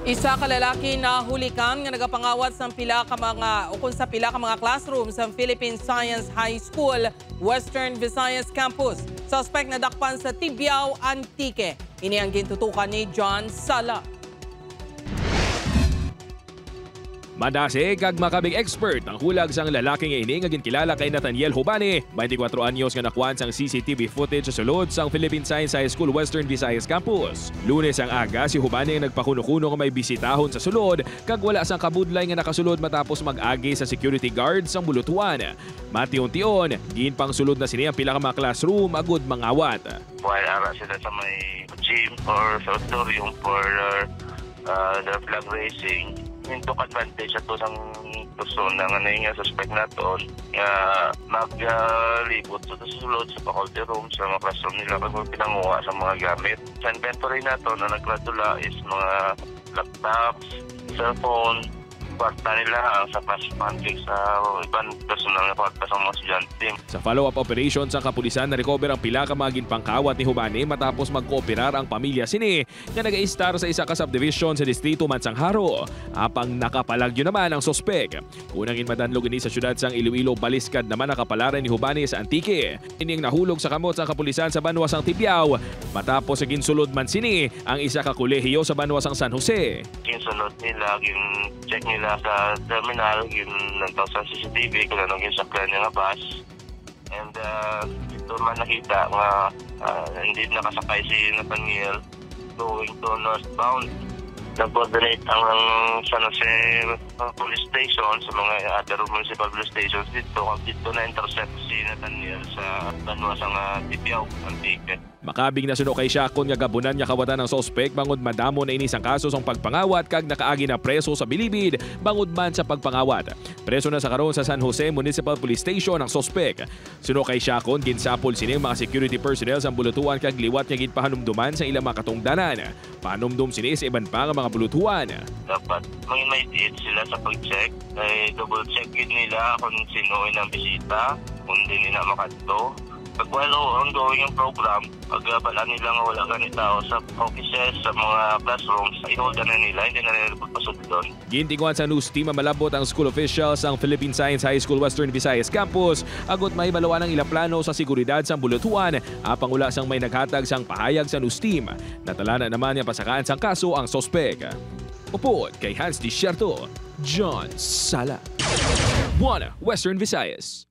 Isa ka lalaki na hulikan nga nagapangawat sa pila ka mga classroom sa Philippine Science High School, Western Visayas Campus. Suspect na dakpan sa Tibiao, Antique. Ini ang gintutukan ni John Sala. Madasig kag makabig expert ang hulag sang lalaking ini nga ginkilala kay Nathaniel Hubani, 24 anyos nga nakuan sang CCTV footage sa sulod sang Philippine Science High School Western Visayas Campus. Lunes ang aga si Hubani ang nagpakuno-kuno nga may bisitahon sa sulod kag wala sang kabudlay nga nakasulod matapos mag-agi sa security guard sang bulutuan. Matiun-tion, ginpang sulod na sini ang pila ka mga classroom agud mangawat. While ara sila sa may gym or sa auditorium for the flag raising, took advantage ato sang person na nga suspect naton nga maglibot sa sulod sa faculty room sa mga classroom nila kag pinanguha sa mga gamit. Sa inventory naton na nagkatula is mga laptops, cellphone, kwarta nila sa class pancake sa ibang personal na kwarta sa mga estudyante. Sa follow-up operation sa kapulisan na recover ang pila ka mga ginpangkawat ni Hubani matapos magkooperar ang pamilya sini nga nag-i-star sa isa ka subdivision sa distrito Mansangharo. Apang nakapalagyo naman ang sospek. Unang inmadanlog ini sa syudad sang Iloilo, Baliskad naman nakapalaran ni Hubani sa Antique. Ining nahulog sa kamot sa kapulisan sa banwa sang Tibiao matapos sa ginsulod man sini ang isa ka kolehiyo sa banwa sang San Jose. Ginsulod nila, check nila sa terminal, yung nagtaw sa CCTV kung anong yung sakyan niya nga bus. And ito man nakita nga hindi nakasakay si Nathaniel going to northbound. Nag-coordinate ang San Jose police station sa mga other municipal police stations dito na-intercept si Nathaniel sa banwa sa Tibiao, Antique. Makabig na suno kay Siakon nga gabunan niya kawatan ng sospek bangod madamo na ini sang kaso sang pagpangawat kag nakaagi na preso sa bilibid bangod man sa pagpangawat. Preso na sa karon sa San Jose Municipal Police Station ang sospek. Suno kay Siakon ginsapol sini mga security personnel sa bulutuan kag liwat nga ginpahanumduman sa ilang mga katungdanan. Panumdum sini sa iban pa nga mga bulutuan. Dapat may date sila sa pag-check. Double check yun nila kung sino ang bisita, kung di nila makadto. Pag ongoing yung program, pagbalaan nila nga wala ganito sa offices, sa mga classrooms, i-hold na nila, hindi na nila pagpasod doon. Gintinguan sa news team malabot ang school officials ang Philippine Science High School Western Visayas Campus agot may balawan ang ilang plano sa seguridad sang bulutuan apang wala sang may naghatag sang pahayag sa news team. Natalana naman niya pasakaan sang kaso ang sospek. Upod kay Hans Desierto, John Sala. Buana, Western Visayas.